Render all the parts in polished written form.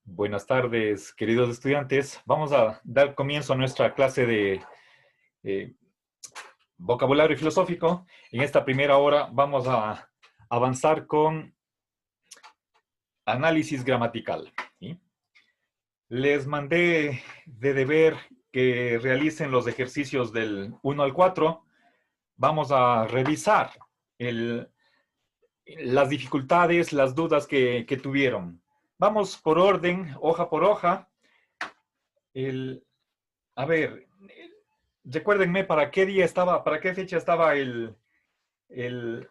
Buenas tardes, queridos estudiantes. Vamos a dar comienzo a nuestra clase de eh, vocabulario filosófico. En esta primera hora vamos a avanzar con análisis gramatical, ¿sí? Les mandé de deber que realicen los ejercicios del 1 al 4. Vamos a revisar las dificultades, las dudas que tuvieron. Vamos por orden, hoja por hoja. A ver, recuérdenme para qué día estaba, para qué fecha estaba el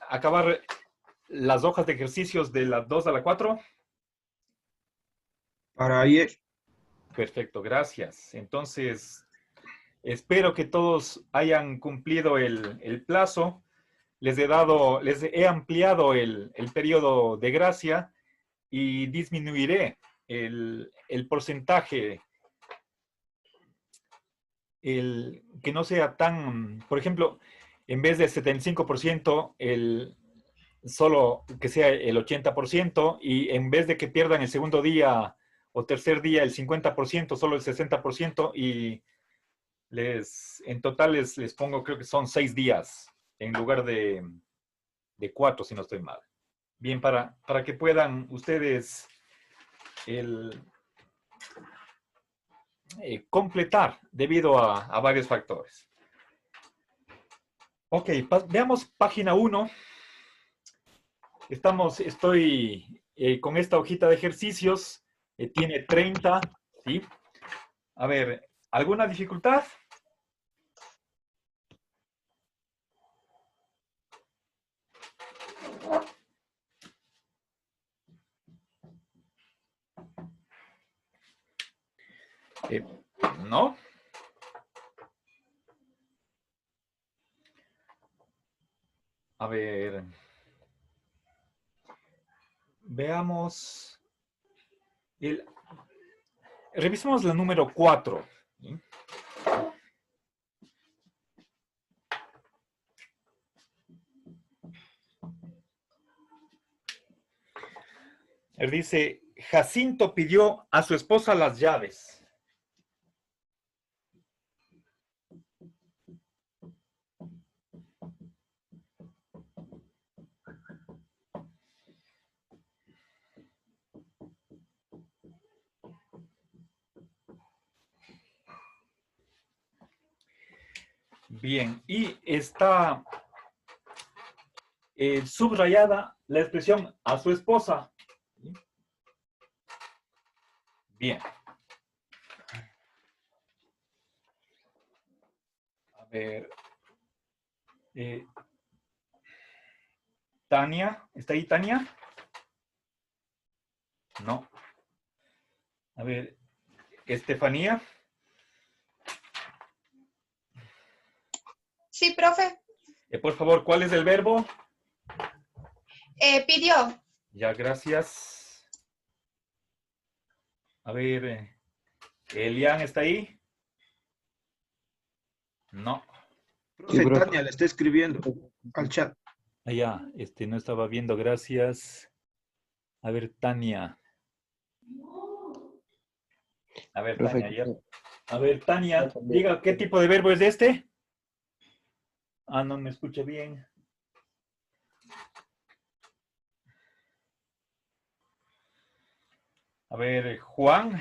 acabar las hojas de ejercicios de las 2 a la 4. Para ayer. Perfecto, gracias. Entonces, espero que todos hayan cumplido el plazo. Les he ampliado el periodo de gracia y disminuiré el porcentaje, que no sea tan, por ejemplo, en vez del 75%, solo que sea el 80%, y en vez de que pierdan el segundo día o tercer día el 50%, solo el 60%, y en total les pongo, creo que son 6 días en lugar de 4, si no estoy mal. Bien, para que puedan ustedes completar debido a varios factores. Ok, veamos página 1. Estoy con esta hojita de ejercicios. Tiene 30, ¿sí? A ver, ¿alguna dificultad? ¿No? A ver. Veamos. Revisemos la número 4. ¿Sí? Él dice, Jacinto pidió a su esposa las llaves. Bien, y está subrayada la expresión a su esposa. Bien. A ver. Tania, ¿está ahí Tania? No. A ver, Estefanía. Sí, profe. Por favor, ¿cuál es el verbo? Pidió. Ya, gracias. A ver, ¿Elian está ahí? No. Profe, Tania le está escribiendo al chat. Ya, no estaba viendo, gracias. A ver, Tania. A ver, Profe, Tania, ya. A ver, Tania, diga, ¿qué tipo de verbo es este? Ah, no me escucha bien. A ver, Juan.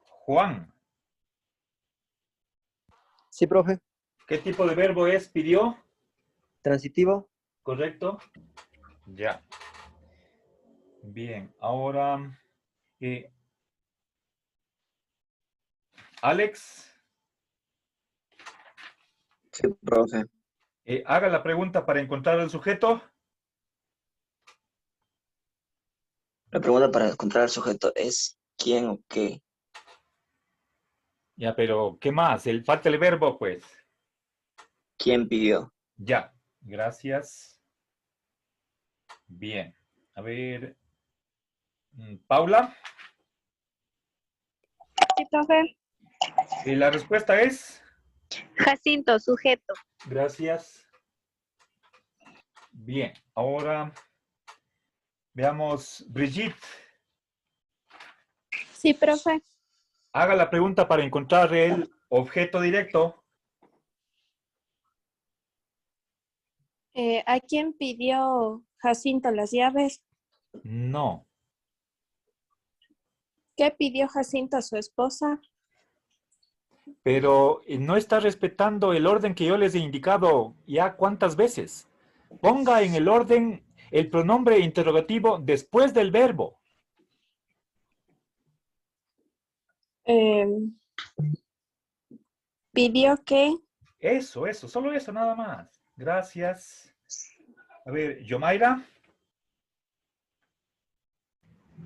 Juan. Sí, profe. ¿Qué tipo de verbo es? ¿Pidió? Transitivo. ¿Correcto? Ya. Bien, ahora Alex, Sí, profe. haga la pregunta para encontrar el sujeto. La pregunta para encontrar al sujeto es ¿quién o qué? Ya, pero ¿qué más? Falta el verbo, pues. ¿Quién pidió? Ya, gracias. Bien. A ver, Paula. Sí, profe. La respuesta es... Jacinto, sujeto. Gracias. Bien, ahora Veamos, Brigitte, Sí, profe. haga la pregunta para encontrar el objeto directo. ¿A quién pidió Jacinto las llaves? No, ¿Qué pidió Jacinto a su esposa? pero no está respetando el orden que yo les he indicado ya cuántas veces. Ponga en el orden el pronombre interrogativo después del verbo. Eh, ¿Pidió qué? Eso, solo eso nada más. Gracias. A ver, Yomaira.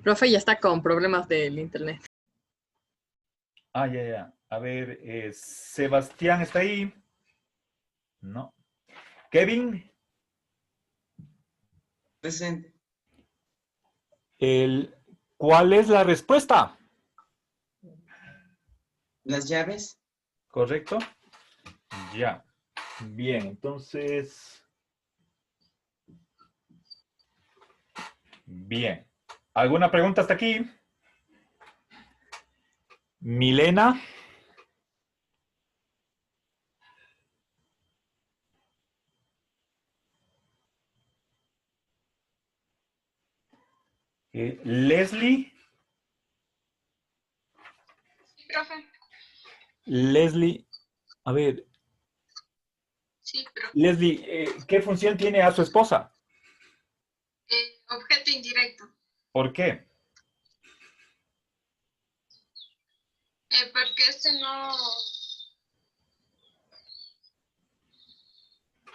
Profe, ya está con problemas del internet. Ah, ya. A ver, Sebastián está ahí. No. Kevin, Presente. ¿cuál es la respuesta? Las llaves. ¿Correcto? Ya. Bien, entonces. Bien. ¿Alguna pregunta hasta aquí? Milena. Leslie. Sí, profe. Leslie. A ver, Sí, profe. Leslie, ¿qué función tiene a su esposa? Objeto indirecto. ¿Por qué? Porque este no...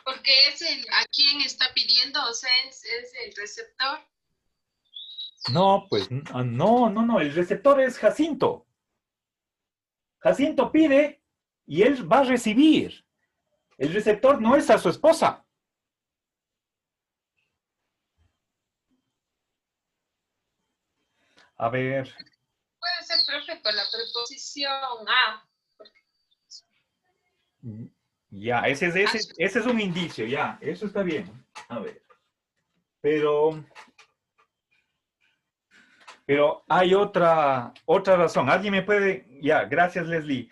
Porque es el a quién está pidiendo, o sea, es el receptor. No, pues no. El receptor es Jacinto. Jacinto pide y él va a recibir. El receptor no es a su esposa. A ver. Puede ser, profe, con la preposición a. Ya, ese es un indicio, ya. Eso está bien. A ver. Pero hay otra razón. ¿Alguien me puede, ya, gracias Leslie.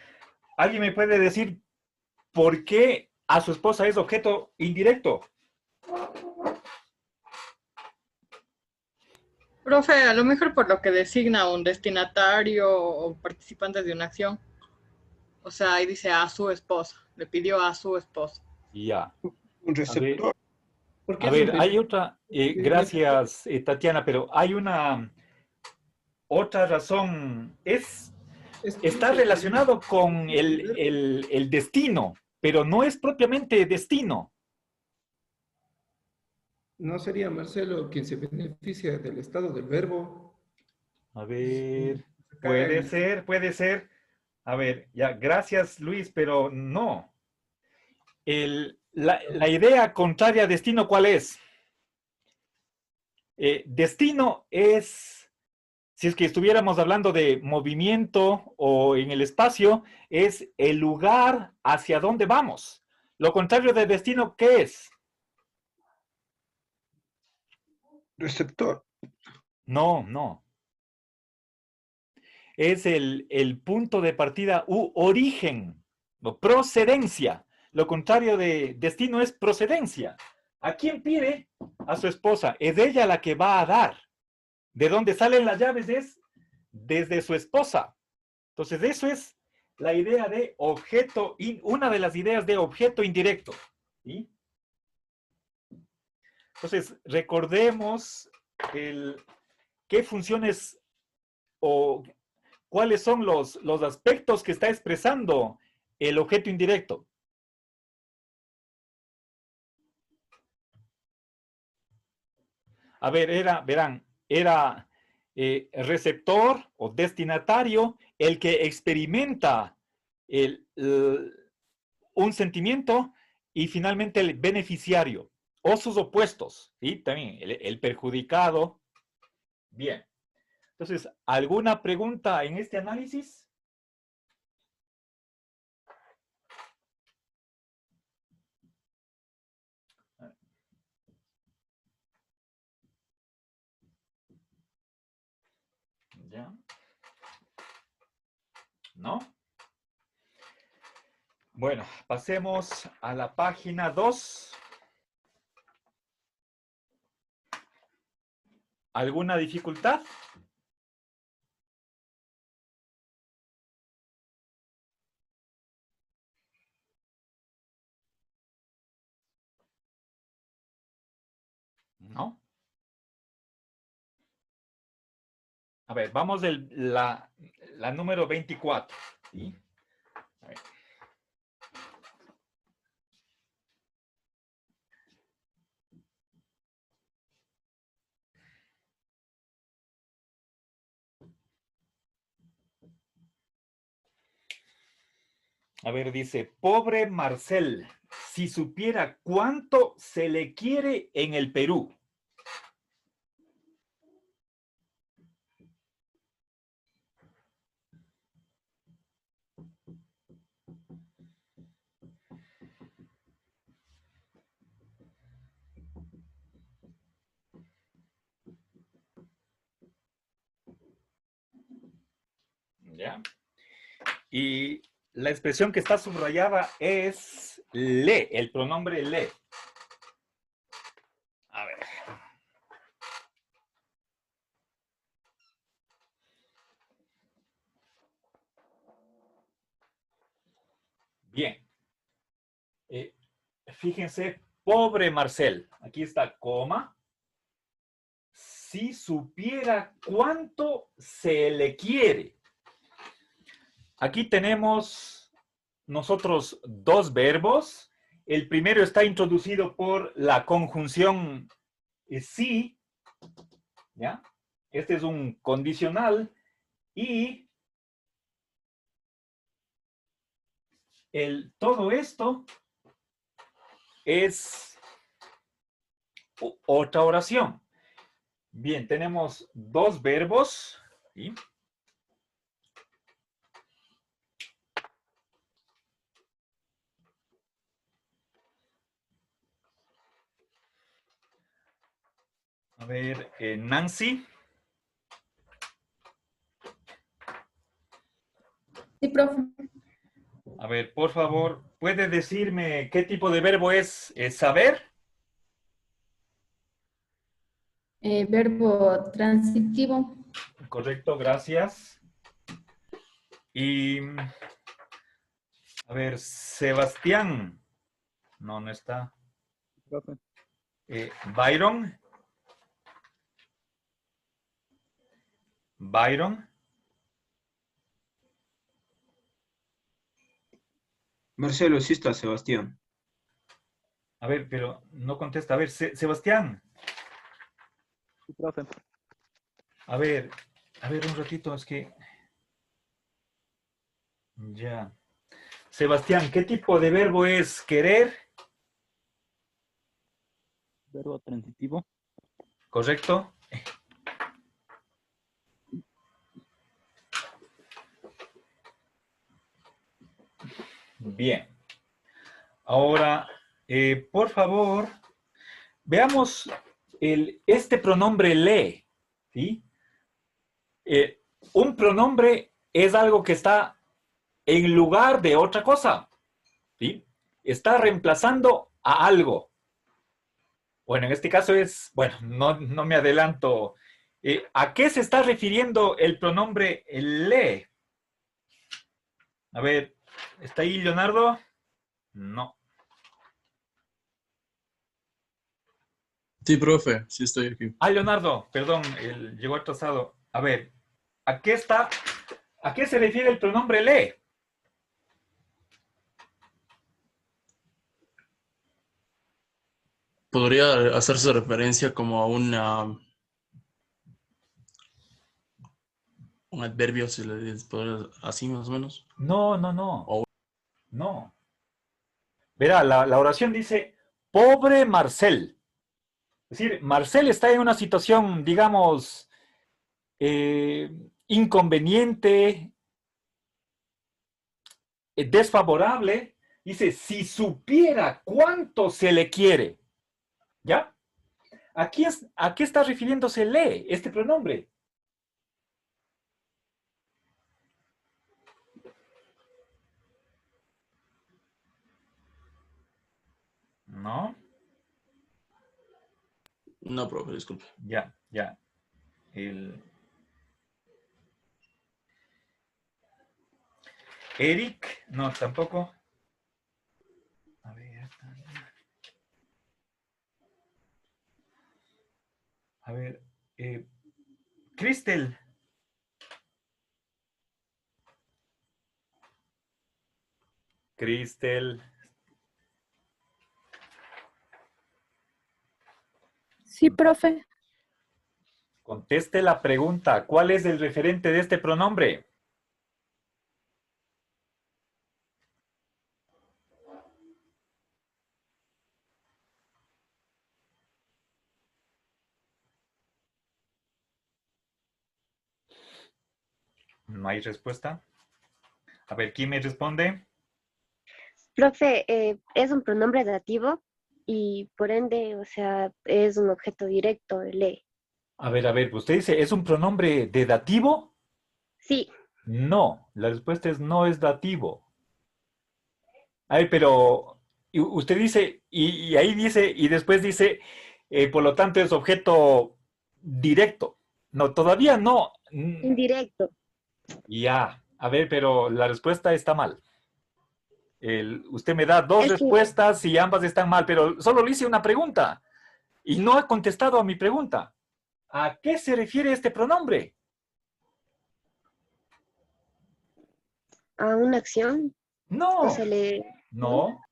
¿Alguien me puede decir por qué a su esposa es objeto indirecto? Profe, a lo mejor por lo que designa un destinatario o participante de una acción. O sea, ahí dice a su esposa. Le pidió a su esposa. Ya. Un A ver, receptor. a ver, hay otra, gracias Tatiana, pero hay una otra razón. Está relacionado con el destino, pero no es propiamente destino. ¿No sería Marcelo quien se beneficia del estado del verbo? A ver, Acá en- puede ser. A ver, ya, gracias Luis, pero no. La idea contraria a destino, ¿cuál es? Destino es, si es que estuviéramos hablando de movimiento o en el espacio, es el lugar hacia donde vamos. Lo contrario de destino, ¿qué es? Receptor. No. Es el punto de partida u origen, o procedencia. Lo contrario de destino es procedencia. ¿A quién pide? A su esposa. Es ella la que va a dar. De dónde salen las llaves es desde su esposa. Entonces, eso es la idea de objeto, una de las ideas de objeto indirecto. ¿Sí? Entonces, recordemos qué funciones o cuáles son los aspectos que está expresando el objeto indirecto. A ver, verán, era receptor o destinatario el que experimenta un sentimiento y finalmente el beneficiario o sus opuestos, ¿sí? También el perjudicado. Bien. Entonces, ¿alguna pregunta en este análisis? ¿Ya? ¿No? Bueno, pasemos a la página 2. ¿Alguna dificultad? ¿No? A ver, vamos de la número 24. ¿Sí? A ver. A ver, dice, pobre Marcel, si supiera cuánto se le quiere en el Perú. ¿Ya? Y la expresión que está subrayada es le, el pronombre le. A ver. Bien. Fíjense, pobre Marcel. Aquí está coma. Si supiera cuánto se le quiere. Aquí tenemos nosotros dos verbos. El primero está introducido por la conjunción si, ¿ya? Este es un condicional y todo esto es otra oración. Bien, tenemos dos verbos, ¿sí? A ver, Nancy. Sí, profe. A ver, por favor, ¿puede decirme qué tipo de verbo es saber? Verbo transitivo. Correcto, gracias. Y, a ver, Sebastián. No, no está. Profe. Byron. Byron. Marcelo, sí está, Sebastián. A ver, pero no contesta. A ver, Sebastián. Sí, profe. A ver un ratito, es que... Ya. Sebastián, ¿qué tipo de verbo es querer? Verbo transitivo. ¿Correcto? Bien. Ahora, por favor, veamos este pronombre le, ¿sí? Un pronombre es algo que está en lugar de otra cosa, ¿sí? Está reemplazando a algo. Bueno, en este caso es, bueno, no me adelanto. ¿A qué se está refiriendo el pronombre le? A ver, ¿está ahí Leonardo? No. Sí, profe, sí estoy aquí. Ah, Leonardo, perdón, llegó atrasado. A ver, ¿a qué se refiere el pronombre le? ¿Podría hacerse referencia como a un adverbio, si le puedo así más o menos? No. O- No. Verá, la oración dice, pobre Marcel. Es decir, Marcel está en una situación, digamos, inconveniente, desfavorable. Dice, si supiera cuánto se le quiere. ¿Ya? ¿A qué está refiriéndose le, este pronombre? ¿No? No, profe, disculpe. Ya, ya. El... Eric, no, tampoco. A ver. A ver. Cristel. Cristel. Sí, profe. Conteste la pregunta. ¿Cuál es el referente de este pronombre? No hay respuesta. A ver, ¿quién me responde? Profe, es un pronombre dativo y por ende, o sea, es un objeto directo, le. A ver, usted dice, ¿es un pronombre de dativo? Sí, No, la respuesta es no es dativo. A ver, pero usted dice, y ahí dice, y después dice, por lo tanto es objeto directo. No, todavía no. indirecto. Ya, a ver, pero la respuesta está mal. Usted me da dos Es que, respuestas y ambas están mal, pero solo le hice una pregunta y no ha contestado a mi pregunta. ¿A qué se refiere este pronombre? a una acción, No, o sea, le... no. No,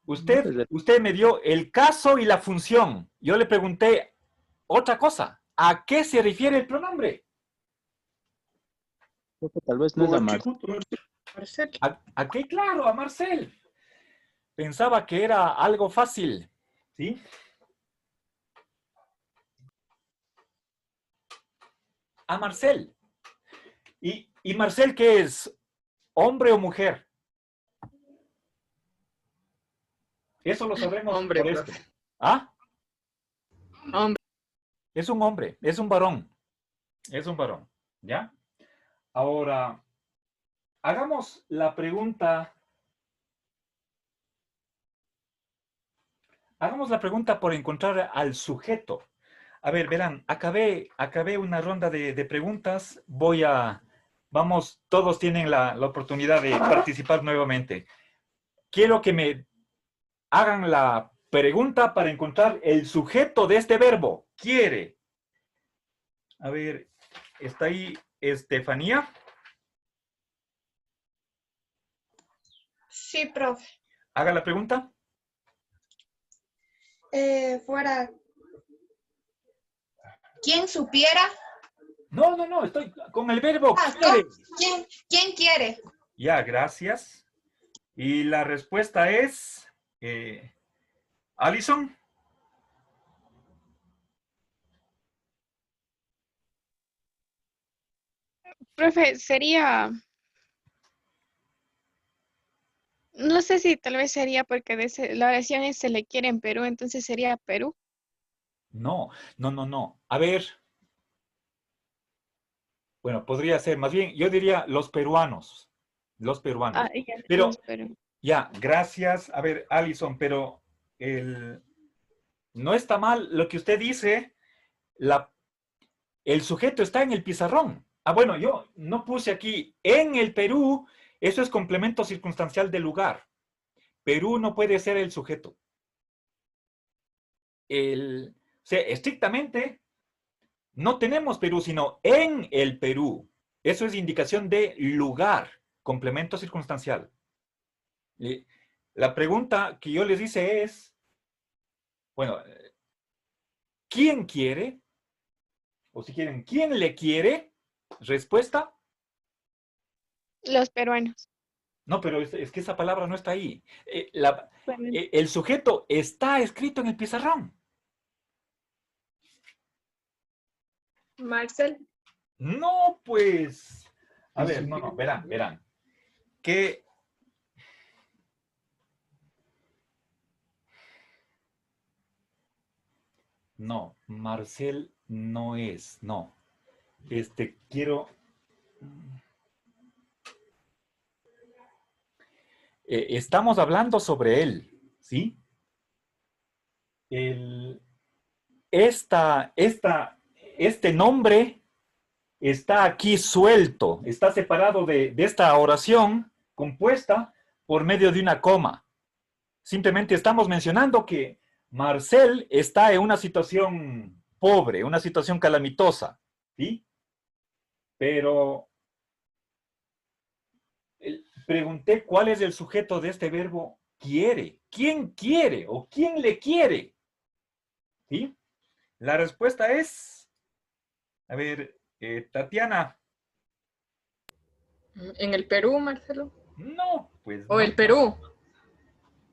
pues, Usted me dio el caso y la función. Yo le pregunté otra cosa. ¿A qué se refiere el pronombre? profe, tal vez no es a Mar. Marcel. ¿A qué? Claro, a Marcel. Pensaba que era algo fácil. ¿Sí? A Marcel. ¿Y Marcel qué es? ¿Hombre o mujer? Eso lo sabremos Hombre, por esto. profe. ¿Ah? Hombre. Es un hombre, es un varón. Es un varón. ¿Ya? Ahora, hagamos la pregunta. Hagamos la pregunta por encontrar al sujeto. A ver, verán, acabé una ronda de preguntas. Vamos, todos tienen la oportunidad de participar nuevamente. Quiero que me hagan la pregunta para encontrar el sujeto de este verbo. Quiere. A ver, ¿está ahí Estefanía? Sí, profe. Haga la pregunta. Fuera. ¿Quién supiera? No, estoy con el verbo Ah, quiere. ¿Quién quiere? Ya, gracias. Y la respuesta es... Alison. Profe, sería, no sé si tal vez sería porque la oración es se le quiere en Perú, entonces sería Perú. No. A ver. Bueno, podría ser, más bien, yo diría los peruanos. Los peruanos. Ah, ya, Pero, los Perú. ya, gracias. A ver, Alison, pero no está mal lo que usted dice. El sujeto está en el pizarrón. Ah, bueno, yo no puse aquí en el Perú. Eso es complemento circunstancial del lugar. Perú no puede ser el sujeto. O sea, estrictamente, no tenemos Perú, sino en el Perú. Eso es indicación de lugar, complemento circunstancial. La pregunta que yo les hice es, bueno, ¿quién quiere? O si quieren, ¿quién le quiere? Respuesta. Los peruanos. No, pero es que esa palabra no está ahí. Bueno, El sujeto está escrito en el pizarrón. Marcel. No, pues. A ver, no, verán. Que no, Marcel no es, no. Quiero. Estamos hablando sobre él, ¿sí? este nombre está aquí suelto, está separado de esta oración compuesta por medio de una coma. Simplemente estamos mencionando que Marcel está en una situación pobre, una situación calamitosa, ¿sí? Pero pregunté cuál es el sujeto de este verbo quiere. ¿Quién quiere o quién le quiere? ¿Sí? La respuesta es, a ver, Tatiana. ¿En el Perú, Marcelo? No, pues ¿O no. el Perú?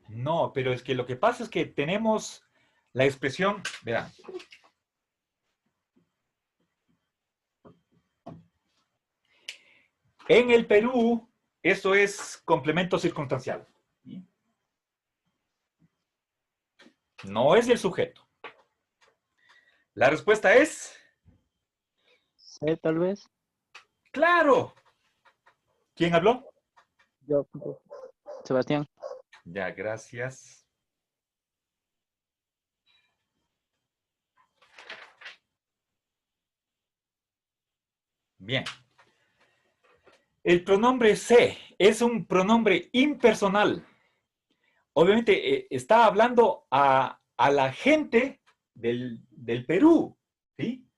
No, pero es que lo que pasa es que tenemos la expresión, verán. En el Perú, eso es complemento circunstancial. ¿Sí? No es el sujeto. La respuesta es... ¿Sí, tal vez? ¡Claro! ¿Quién habló? Yo, Sebastián. Ya, gracias. Bien. El pronombre se es un pronombre impersonal. Obviamente está hablando a la gente del Perú, ¿sí?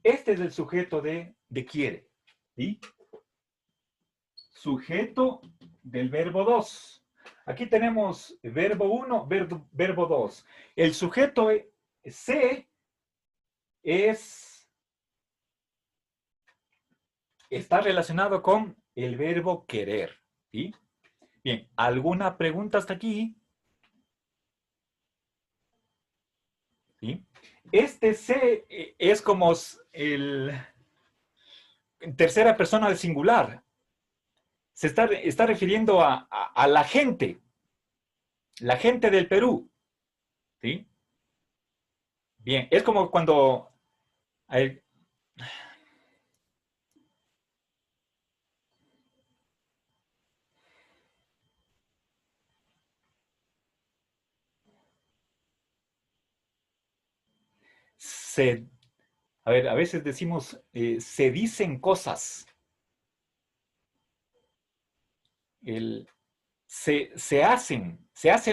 Este es el sujeto de quiere, ¿sí? Sujeto del verbo 2. Aquí tenemos verbo 1, verbo 2. El sujeto se está relacionado con el verbo querer, ¿sí? Bien, ¿alguna pregunta hasta aquí? ¿Sí? Este se es como en tercera persona del singular. Se está refiriendo a la gente del Perú, ¿sí? Bien, es como cuando... a veces decimos, se dicen cosas. Se hacen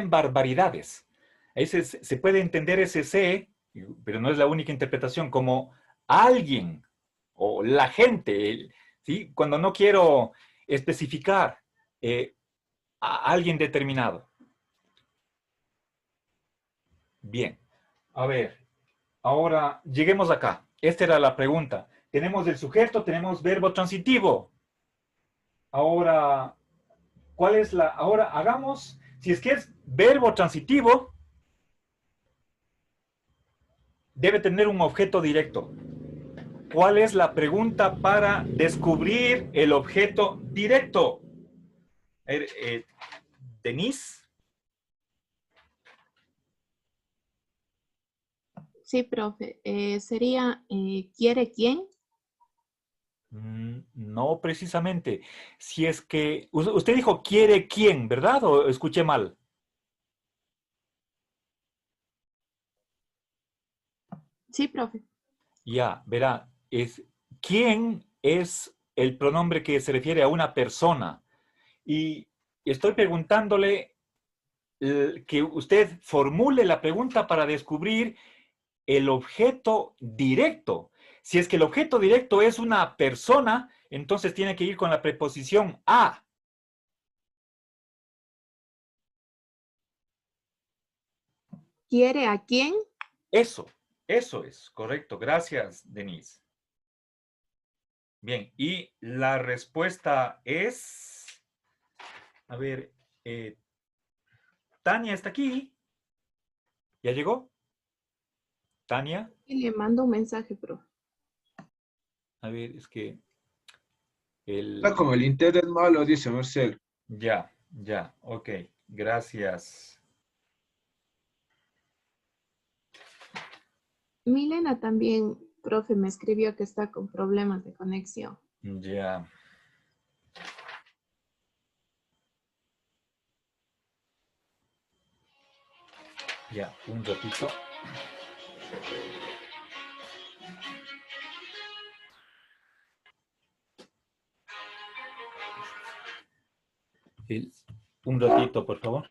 barbaridades. A veces se puede entender ese se, pero no es la única interpretación, como alguien o la gente, ¿sí? Cuando no quiero especificar a alguien determinado. Bien, a ver, ahora lleguemos acá. Esta era la pregunta. Tenemos el sujeto, tenemos verbo transitivo. Ahora, ¿cuál es la...? Ahora hagamos, si es que es verbo transitivo, debe tener un objeto directo. ¿Cuál es la pregunta para descubrir el objeto directo? Denise. Sí, profe. Sería, ¿quiere quién? No precisamente. Si es que... Usted dijo quiere quién, ¿verdad? ¿O escuché mal? Sí, profe. Ya, verá. ¿Quién es el pronombre que se refiere a una persona? Y estoy preguntándole que usted formule la pregunta para descubrir el objeto directo. Si es que el objeto directo es una persona, entonces tiene que ir con la preposición a. ¿Quiere a quién? Eso es, correcto. Gracias, Denise. Bien, y la respuesta es... A ver, Tania está aquí. ¿Ya llegó? Tania. Y le mando un mensaje, profe. A ver, es que... Está con el internet malo, dice Marcel. Ya, ok. Gracias. Milena también, profe, me escribió que está con problemas de conexión. Ya. Ya, un ratito. Un ratito, por favor.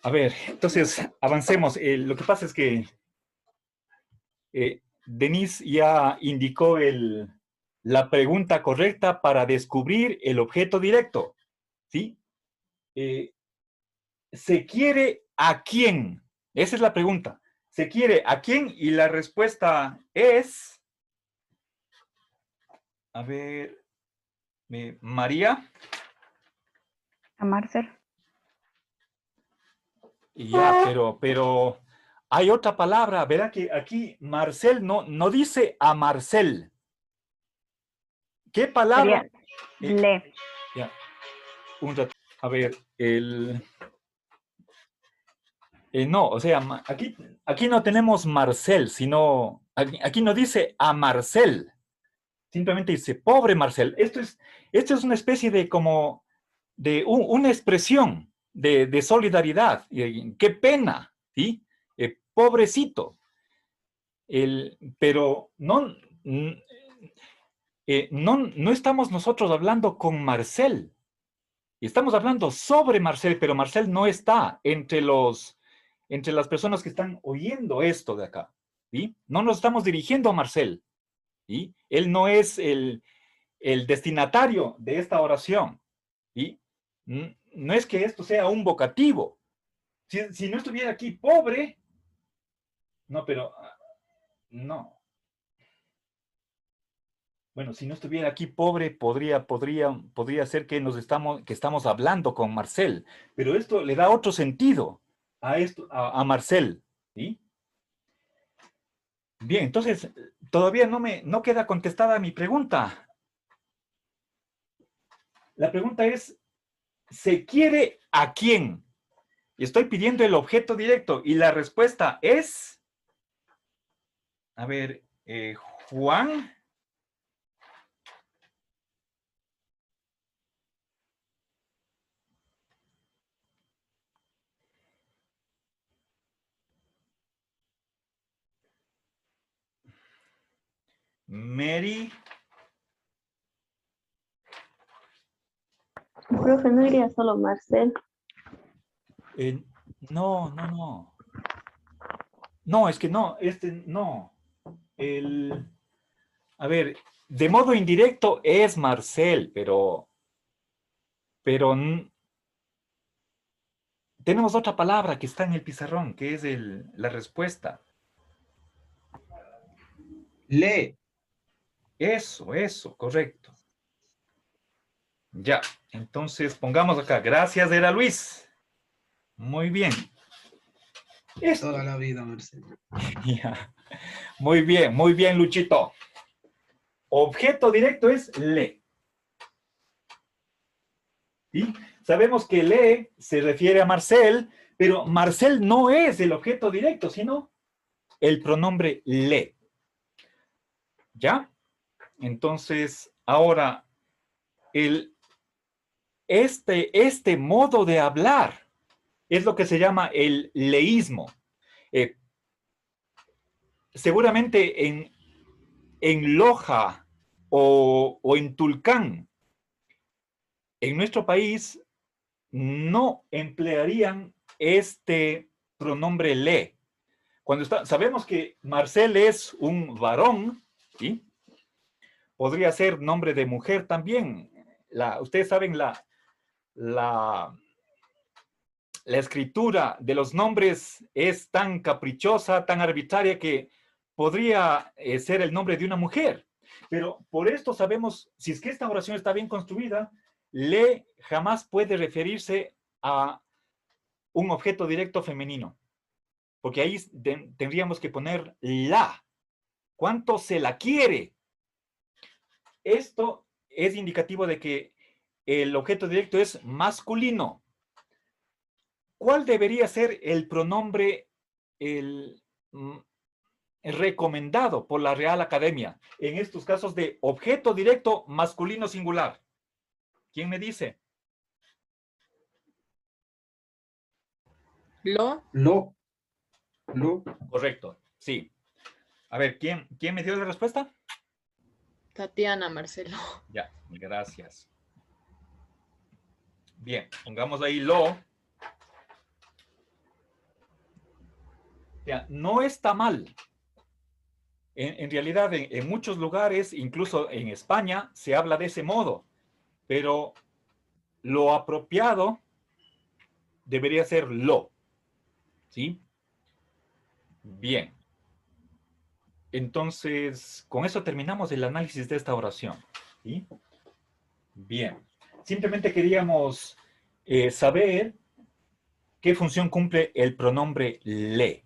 A ver, entonces, avancemos. Lo que pasa es que Denise ya indicó la pregunta correcta para descubrir el objeto directo, ¿sí? ¿Se quiere a quién? Esa es la pregunta. ¿Se quiere a quién? Y la respuesta es... A ver... María. A Marcel. Ya, pero hay otra palabra, ¿verdad? Que aquí Marcel no dice a Marcel. ¿Qué palabra? Le. Ya, un rato. A ver, no, o sea, aquí no tenemos Marcel, sino, aquí no dice a Marcel. Simplemente dice, pobre Marcel. Esto es una especie de como, de una expresión de solidaridad. Qué pena, ¿sí? Pobrecito. Pero no estamos nosotros hablando con Marcel. Estamos hablando sobre Marcel, pero Marcel no está entre las personas que están oyendo esto de acá. ¿Sí? No nos estamos dirigiendo a Marcel. ¿Sí? Él no es el destinatario de esta oración. ¿Sí? No es que esto sea un vocativo. Si no estuviera aquí pobre, no, pero no. Bueno, si no estuviera aquí pobre, podría ser que estamos hablando con Marcel. Pero esto le da otro sentido a Marcel. ¿Sí? Bien, entonces, todavía no queda contestada mi pregunta. La pregunta es, ¿se quiere a quién? Y estoy pidiendo el objeto directo. Y la respuesta es, a ver, Juan. Mary. Profe, no iría solo Marcel. No. No, es que no, no. A ver, de modo indirecto es Marcel, pero tenemos otra palabra que está en el pizarrón, que es la respuesta. Lee. Eso, correcto. Ya, entonces pongamos acá. Gracias, era Luis. Muy bien. Toda la vida, Marcelo. Ya. Muy bien, Luchito. Objeto directo es le. ¿Sí? Sabemos que le se refiere a Marcel, pero Marcel no es el objeto directo, sino el pronombre le. ¿Ya? Entonces, ahora, este modo de hablar es lo que se llama el leísmo. Seguramente en Loja o en Tulcán, en nuestro país, no emplearían este pronombre le. Sabemos que Marcel es un varón, ¿sí? Podría ser nombre de mujer también. Ustedes saben la escritura de los nombres es tan caprichosa, tan arbitraria, que podría ser el nombre de una mujer. Pero por esto sabemos, si es que esta oración está bien construida, le jamás puede referirse a un objeto directo femenino. Porque ahí tendríamos que poner la. ¿Cuánto se la quiere? Esto es indicativo de que el objeto directo es masculino. ¿Cuál debería ser el pronombre recomendado por la Real Academia en estos casos de objeto directo masculino singular? ¿Quién me dice? Lo. Correcto, sí. A ver, ¿quién me dio la respuesta? Tatiana, Marcelo. Ya, gracias. Bien, pongamos ahí lo. Ya, no está mal. En realidad, en muchos lugares, incluso en España, se habla de ese modo. Pero lo apropiado debería ser lo. ¿Sí? Bien. Entonces, con eso terminamos el análisis de esta oración. ¿Sí? Bien. Simplemente queríamos saber qué función cumple el pronombre le.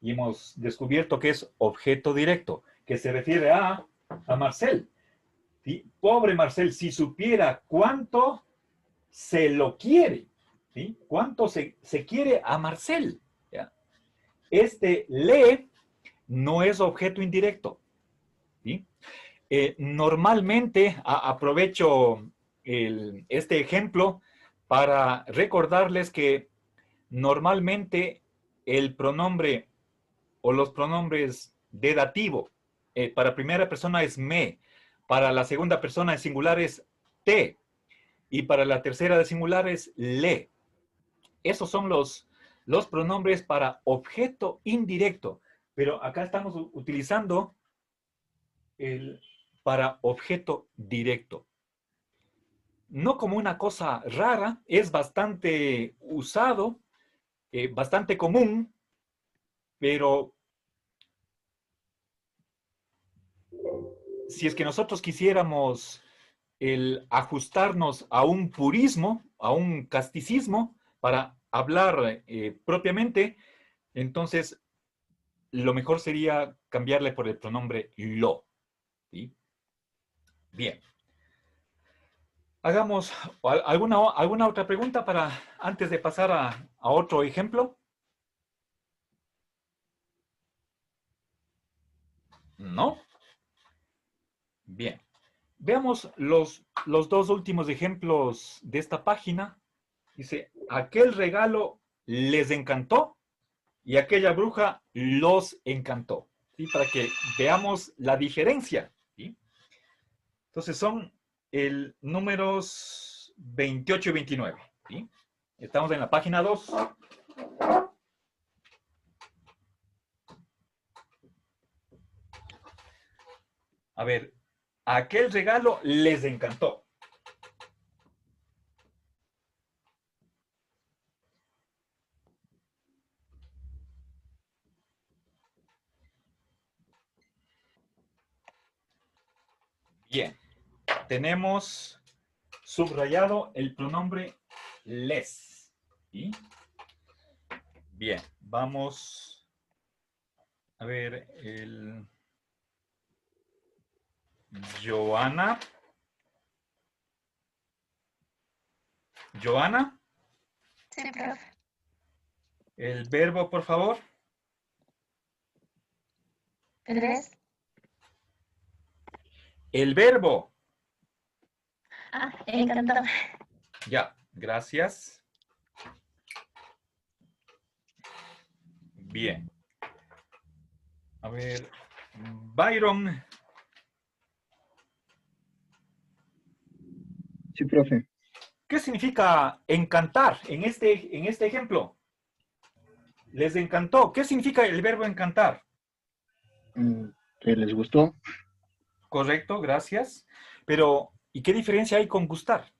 Y hemos descubierto que es objeto directo, que se refiere a Marcel. ¿Sí? Pobre Marcel, si supiera cuánto se lo quiere. ¿Sí? Cuánto se quiere a Marcel. ¿Ya? Este le no es objeto indirecto. ¿Sí? Normalmente, aprovecho este ejemplo para recordarles que normalmente el pronombre o los pronombres de dativo para primera persona es me, para la segunda persona en singular es te, y para la tercera de singular es le. Esos son los pronombres para objeto indirecto, pero acá estamos utilizando para objeto directo. No como una cosa rara, es bastante usado, bastante común, pero si es que nosotros quisiéramos ajustarnos a un purismo, a un casticismo, para hablar propiamente, entonces lo mejor sería cambiarle por el pronombre lo. ¿Sí? Bien. Hagamos alguna otra pregunta antes de pasar a otro ejemplo. ¿No? Bien. Veamos los dos últimos ejemplos de esta página. Dice, aquel regalo les encantó y aquella bruja los encantó. ¿Sí? Para que veamos la diferencia. ¿Sí? Entonces son números 28 y 29. ¿Sí? Estamos en la página 2. A ver, aquel regalo les encantó. Bien. Tenemos subrayado el pronombre les. ¿Sí? Bien, vamos a ver Joana. Joana. Sí, profe. El verbo, por favor. ¿Les? El verbo. Encantó. Ya, gracias. Bien. A ver, Byron. Sí, profe. ¿Qué significa encantar en este ejemplo? Les encantó. ¿Qué significa el verbo encantar? Que les gustó. Correcto, gracias. Pero, ¿y qué diferencia hay con gustar?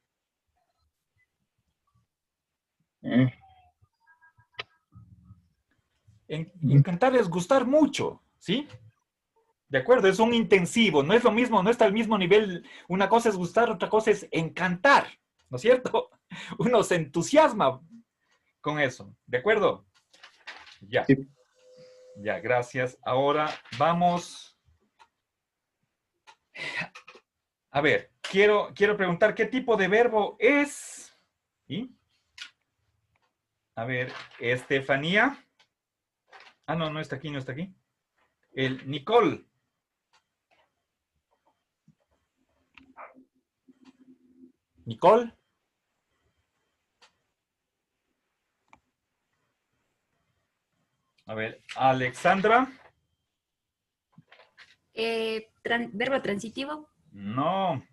Encantar es gustar mucho, ¿sí? De acuerdo, es un intensivo, no es lo mismo, no está al mismo nivel. Una cosa es gustar, otra cosa es encantar, ¿no es cierto? Uno se entusiasma con eso, ¿de acuerdo? Ya. Sí. Ya, gracias. Ahora vamos. A ver, quiero preguntar qué tipo de verbo es. ¿Sí? A ver, Estefanía. Ah, no, no está aquí, no está aquí. Nicole. Nicole. A ver, Alexandra. Verbo transitivo. No.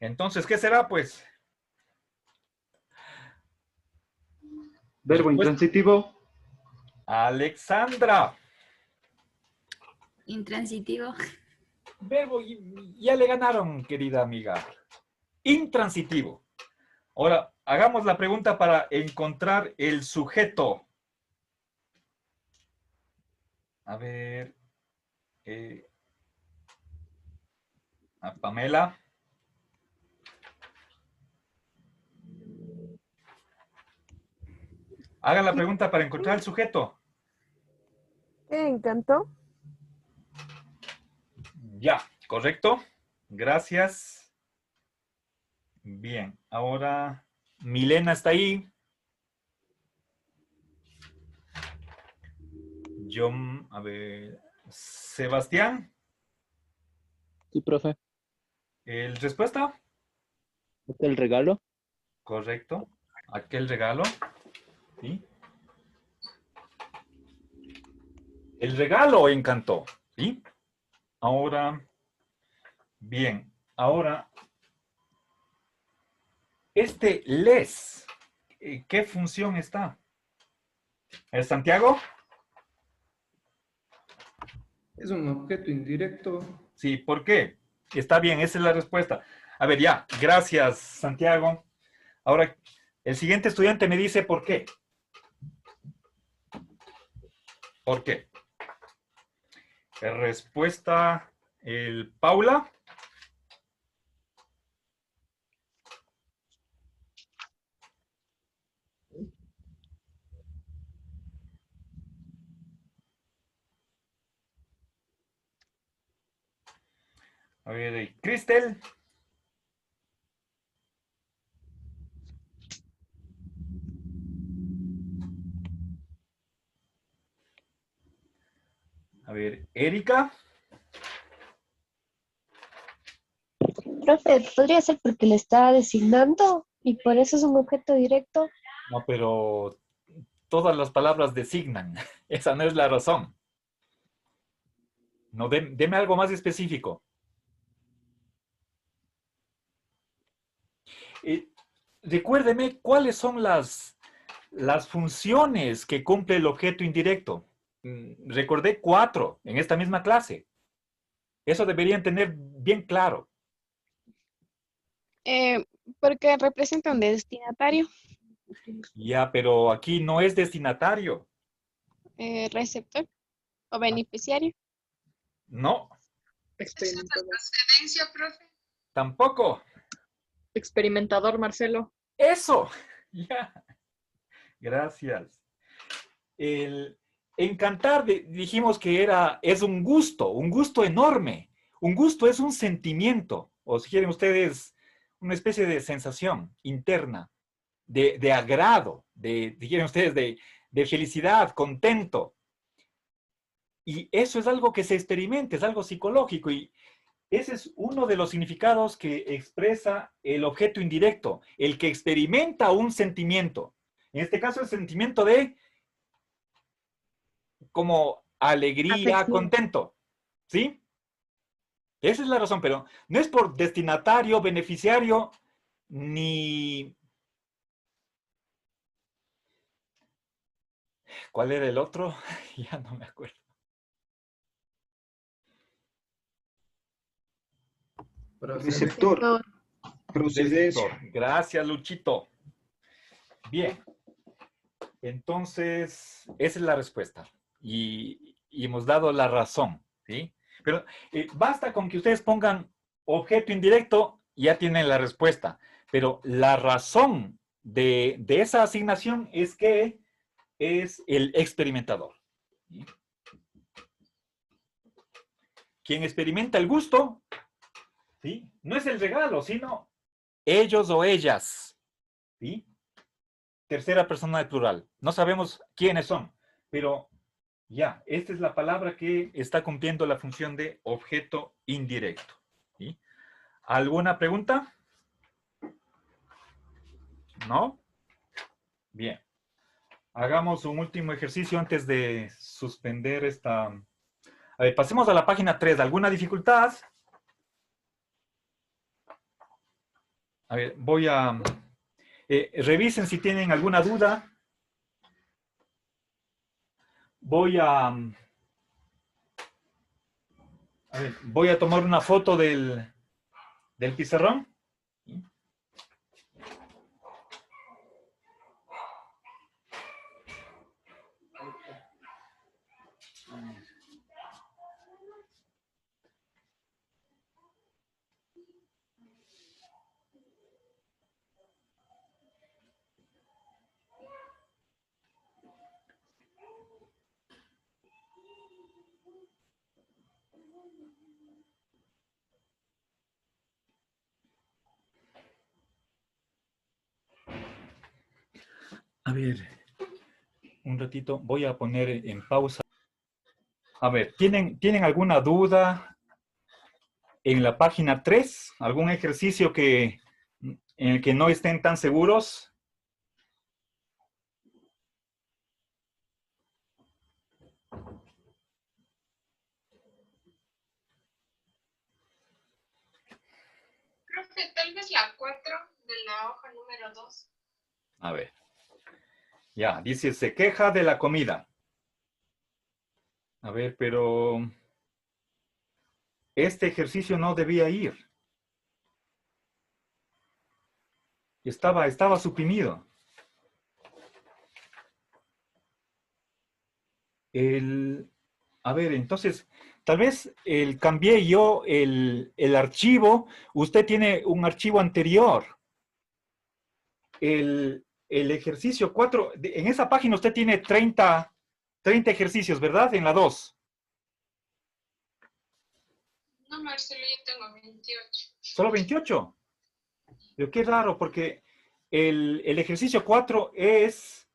Entonces, ¿qué será, pues? Verbo intransitivo. Alexandra. Intransitivo. Verbo, ya le ganaron, querida amiga. Intransitivo. Ahora, hagamos la pregunta para encontrar el sujeto. A ver. A Pamela. Hagan la pregunta para encontrar el sujeto. Encantó. Ya, correcto. Gracias. Bien, ahora Milena está ahí. John, a ver, Sebastián. Sí, profe. ¿Respuesta? ¿El regalo? Correcto. Aquel regalo. ¿Sí? El regalo encantó. ¿Sí? Ahora, bien, ahora, les, ¿qué función está? ¿Es Santiago? Es un objeto indirecto. Sí, ¿por qué? Está bien, esa es la respuesta. A ver, ya, gracias, Santiago. Ahora, el siguiente estudiante me dice por qué. ¿Por qué? Respuesta, Paula. A ver, Cristel. A ver, Erika. Profe, podría ser porque le está designando y por eso es un objeto directo. No, pero todas las palabras designan. Esa no es la razón. No, deme algo más específico. Recuérdeme cuáles son las funciones que cumple el objeto indirecto. Recordé 4 en esta misma clase. Eso deberían tener bien claro. Porque representa un destinatario, Ya, pero aquí no es destinatario. receptor o beneficiario. No, ¿Esa es la procedencia, profe? tampoco. Experimentador, Marcelo. Eso. Ya. Gracias. El encantar, dijimos que es un gusto enorme. Un gusto es un sentimiento, o si quieren ustedes, una especie de sensación interna, de agrado, si quieren ustedes, de felicidad, contento. Y eso es algo que se experimenta, es algo psicológico, y ese es uno de los significados que expresa el objeto indirecto, el que experimenta un sentimiento. En este caso, el sentimiento de como alegría, Afección. contento. ¿Sí? Esa es la razón, pero no es por destinatario, beneficiario, ni... ¿Cuál era el otro? Ya no me acuerdo. Receptor. Procedencia. Receptor. Gracias, Luchito. Bien. Entonces, esa es la respuesta. Y hemos dado la razón, ¿sí? Pero basta con que ustedes pongan objeto indirecto, ya tienen la respuesta. Pero la razón de esa asignación es que es el experimentador. ¿Sí? Quien experimenta el gusto, ¿sí? No es el regalo, sino ellos o ellas. ¿Sí? Tercera persona del plural. No sabemos quiénes son, pero ya, esta es la palabra que está cumpliendo la función de objeto indirecto. ¿Sí? ¿Alguna pregunta? ¿No? Bien. Hagamos un último ejercicio antes de suspender esta... A ver, pasemos a la página 3. ¿Alguna dificultad? A ver, voy a... revisen si tienen alguna duda. Voy a ver, voy a tomar una foto del pizarrón. A ver, un ratito, voy a poner en pausa. A ver, ¿tienen alguna duda en la página 3? ¿Algún ejercicio en el que no estén tan seguros? Profe, tal vez la 4 de la hoja número 2. A ver. Ya, dice, se queja de la comida. A ver, pero este ejercicio no debía ir. Estaba suprimido. A ver, entonces, tal vez cambié yo el archivo. Usted tiene un archivo anterior. El ejercicio 4, en esa página usted tiene 30 ejercicios, ¿verdad? En la 2. No, Marcelo, yo tengo 28. ¿Solo 28? Pero qué raro, porque el ejercicio 4 es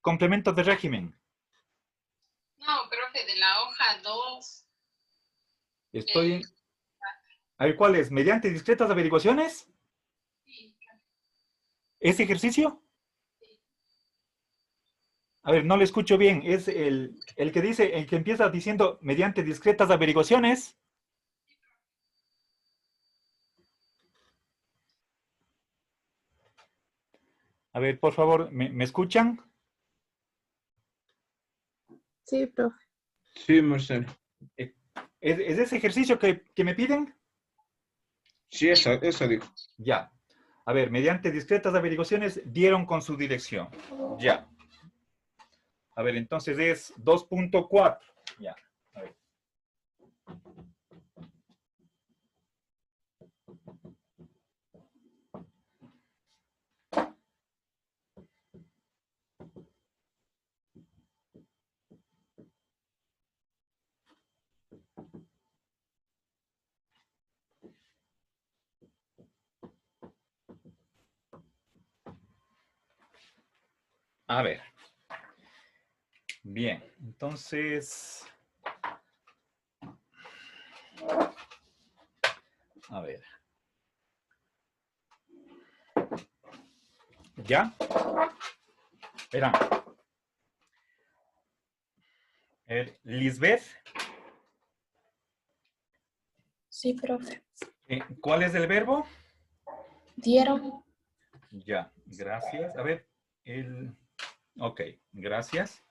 complementos de régimen. No, profe, de la hoja 2. Estoy... A ver, ¿cuál es? ¿Mediante discretas averiguaciones? ¿Ese ejercicio? A ver, no le escucho bien. Es el que dice, el que empieza diciendo mediante discretas averiguaciones. A ver, por favor, ¿me escuchan? Sí, profe. Sí, Marcelo. ¿Es ese ejercicio que me piden? Sí, eso digo. Ya. A ver, mediante discretas averiguaciones dieron con su dirección. Ya. A ver, entonces es 2.4. Ya. A ver. A ver. Bien, entonces... A ver. ¿Ya? Verán. Lisbeth. Sí, profe. ¿Cuál es el verbo? Dieron. Ya, gracias. A ver, ok, gracias.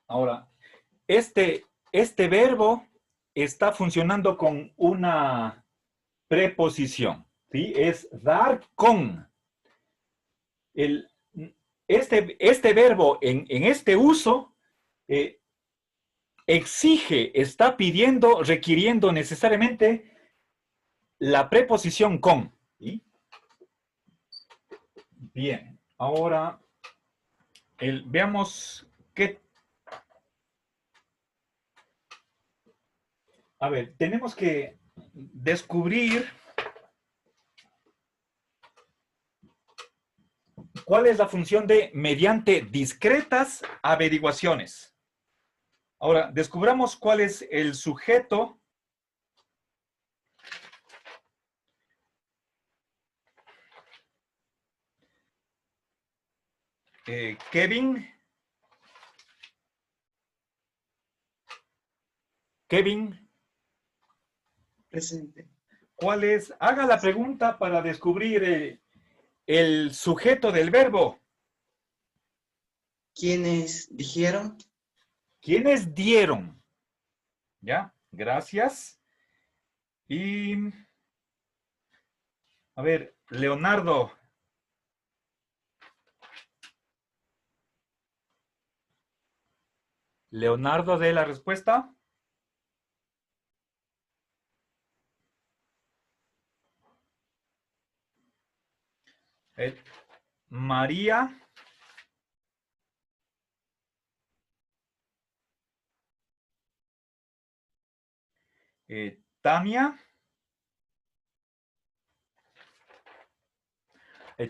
Ahora, este verbo está funcionando con una preposición, ¿sí? Es dar con. Este verbo en este uso exige, está pidiendo, requiriendo necesariamente la preposición con. ¿Sí? Bien, ahora veamos qué... A ver, tenemos que descubrir cuál es la función de mediante discretas averiguaciones. Ahora, descubramos cuál es el sujeto Kevin. Presente. ¿Cuál es? Haga la pregunta para descubrir el sujeto del verbo. ¿Quiénes dijeron? ¿Quiénes dieron? ¿Ya? Gracias. Y... A ver, Leonardo. Leonardo, ¿de la respuesta? María. Tania.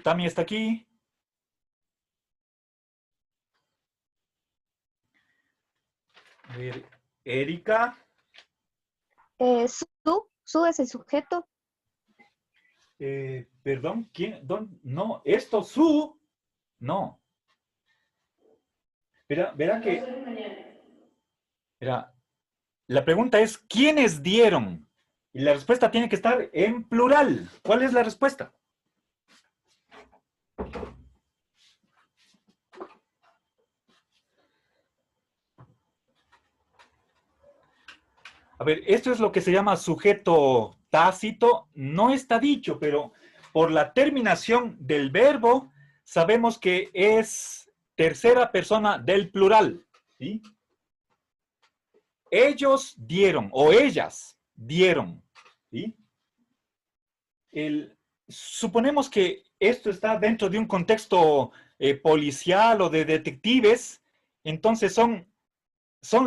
Tania está aquí. A ver, Erika. Su es el sujeto. Perdón, ¿quién? No, esto, su. No. Verá que... Verá, la pregunta es, ¿quiénes dieron? Y la respuesta tiene que estar en plural. ¿Cuál es la respuesta? A ver, esto es lo que se llama sujeto tácito. No está dicho, pero por la terminación del verbo sabemos que es tercera persona del plural. ¿sí? Ellos dieron, o ellas dieron, ¿sí? Suponemos que esto está dentro de un contexto policial o de detectives, entonces son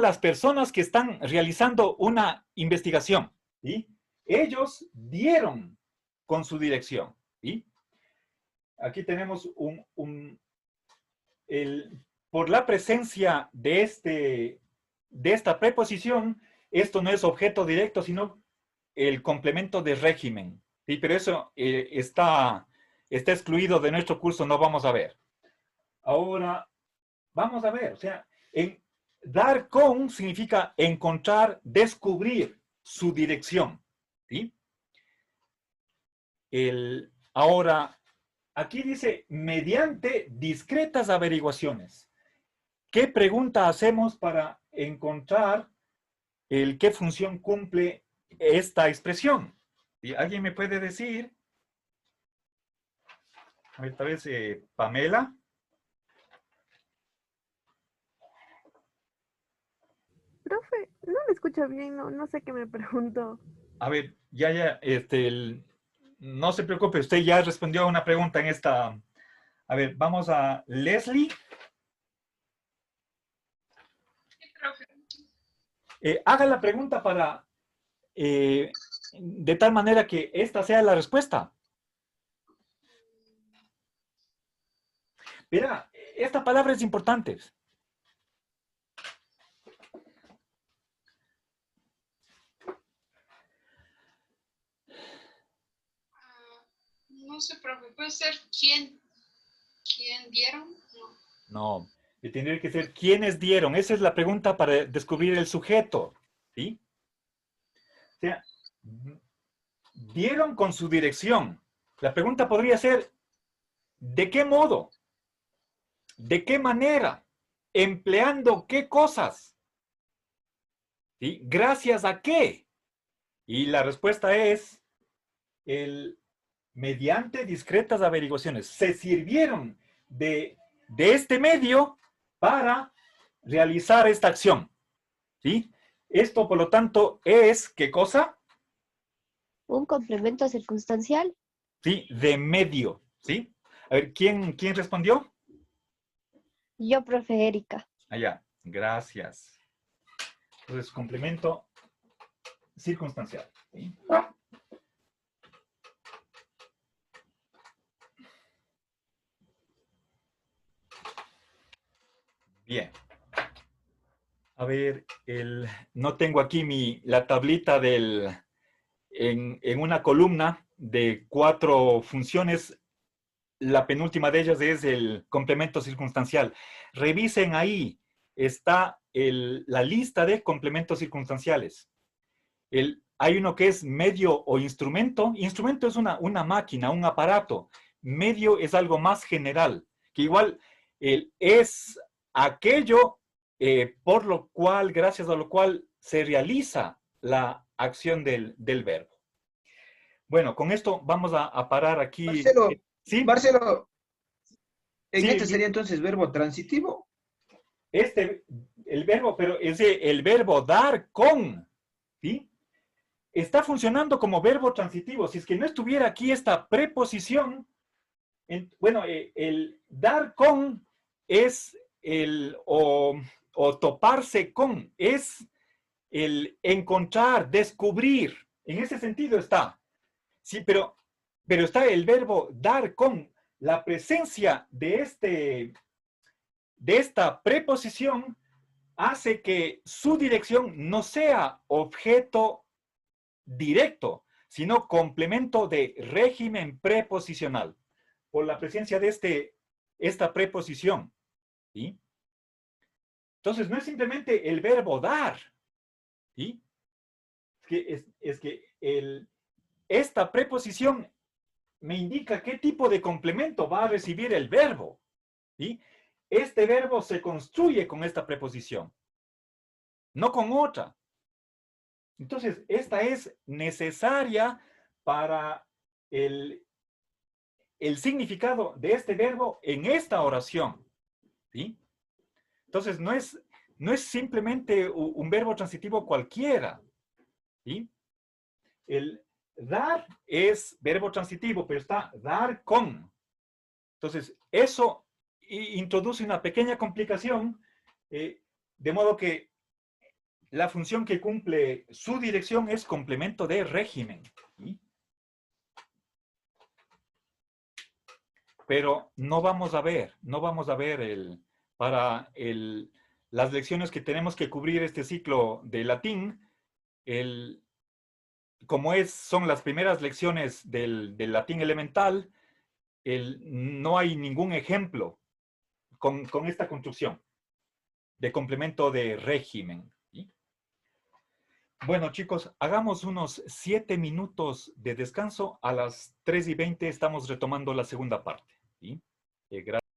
las personas que están realizando una investigación, ¿sí? Ellos dieron con su dirección, ¿sí? Aquí tenemos por la presencia de esta preposición, esto no es objeto directo, sino el complemento de régimen, ¿sí? Pero eso está excluido de nuestro curso, no vamos a ver. Ahora, vamos a ver, o sea, dar con significa encontrar, descubrir su dirección, ¿sí? Ahora, aquí dice, mediante discretas averiguaciones. ¿Qué pregunta hacemos para encontrar qué función cumple esta expresión? ¿Y alguien me puede decir? A ver, tal vez Pamela. Profe, no me escucho bien, no sé qué me preguntó. A ver, no se preocupe, usted ya respondió a una pregunta en esta. A ver, vamos a Leslie. Haga la pregunta de tal manera que esta sea la respuesta. Mira, esta palabra es importante. No sé, profe, puede ser quién dieron. No, tendría que ser quiénes dieron. Esa es la pregunta para descubrir el sujeto, ¿sí? O sea, dieron con su dirección. La pregunta podría ser, ¿de qué modo? ¿De qué manera? ¿Empleando qué cosas? ¿Sí? ¿Gracias a qué? Y la respuesta es, mediante discretas averiguaciones. Se sirvieron de este medio para realizar esta acción, ¿sí? Esto, por lo tanto, es, ¿qué cosa? Un complemento circunstancial. Sí, de medio, ¿sí? A ver, ¿quién respondió? Yo, profe Erika. Allá, gracias. Entonces, complemento circunstancial, ¿sí? Bien. A ver, no tengo aquí la tablita en una columna de 4 funciones. La penúltima de ellas es el complemento circunstancial. Revisen ahí, está la lista de complementos circunstanciales. Hay uno que es medio o instrumento. Instrumento es una máquina, un aparato. Medio es algo más general, que igual es aquello por lo cual, gracias a lo cual se realiza la acción del verbo. Bueno, con esto vamos a parar aquí. Marcelo, ¿sí? Marcelo, ¿en Sí, este sería entonces verbo transitivo? El verbo, pero es el verbo dar con, ¿sí? Está funcionando como verbo transitivo. Si es que no estuviera aquí esta preposición, bueno, el dar con es o toparse con, es el encontrar, descubrir. En ese sentido está. Sí, pero está el verbo dar con. La presencia de esta preposición hace que su dirección no sea objeto directo, sino complemento de régimen preposicional, por la presencia de esta preposición, ¿sí? Entonces, no es simplemente el verbo dar, ¿sí? Es que esta preposición me indica qué tipo de complemento va a recibir el verbo, ¿sí? Este verbo se construye con esta preposición, no con otra. Entonces, esta es necesaria para el significado de este verbo en esta oración, ¿sí? Entonces, no no es simplemente un verbo transitivo cualquiera. ¿Sí? El dar es verbo transitivo, pero está dar con. Entonces, eso introduce una pequeña complicación, de modo que la función que cumple su dirección es complemento de régimen. ¿Sí? Pero no vamos a ver las lecciones que tenemos que cubrir este ciclo de latín, como son las primeras lecciones del latín elemental, no hay ningún ejemplo con esta construcción de complemento de régimen. ¿Sí? Bueno, chicos, hagamos unos 7 minutos de descanso. A las 3:20 estamos retomando la segunda parte. ¿Sí? Gracias.